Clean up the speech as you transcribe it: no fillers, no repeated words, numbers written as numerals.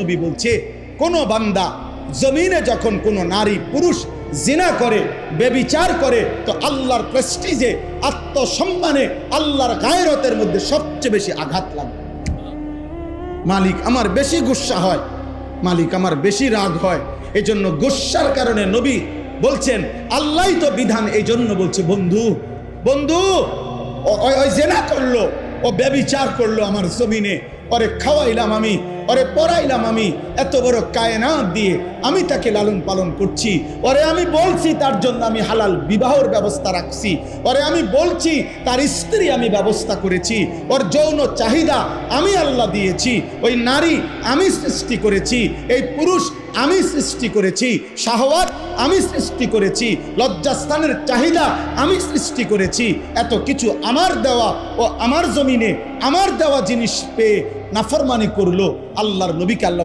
নবী বলছে, কোন বান্দা জমিনে যখন কোনো নারী পুরুষ জিনা করে, বেবিচার করে, তো আল্লাহর প্রেস্টিজে, আত্মসম্মানে, আল্লাহর গায়রতের মধ্যে সবচেয়ে বেশি আঘাত লাগে। মালিক আমার বেশি গুসা হয়, মালিক আমার বেশি রাগ হয়। এই জন্য গুসার কারণে নবী বলছেন, আল্লাহই তো বিধান, এই জন্য বলছে, বন্ধু বন্ধু ওই জেনা করলো, ও ব্যভিচার করলো আমার জমিনে, ওরে খাওয়াইলাম আমি, ওরে পড়াইলাম আমি, এত বড় কায়নাত দিয়ে আমি তাকে লালন পালন করছি, ওরে আমি বলছি তার জন্য আমি হালাল বিবাহের ব্যবস্থা রাখছি, ওরে আমি বলছি তার স্ত্রী আমি ব্যবস্থা করেছি, ওর যৌন চাহিদা আমি আল্লাহ দিয়েছি, ওই নারী আমি সৃষ্টি করেছি, এই পুরুষ আমি সৃষ্টি করেছি, শাহওয়াত আমি সৃষ্টি করেছি, লজ্জাস্থানের চাহিদা আমি সৃষ্টি করেছি, এত কিছু আমার দেওয়া, ও আমার জমিনে আমার দেওয়া জিনিস পেয়ে নাফরমানি করলো। আল্লাহর নবীকে আল্লাহ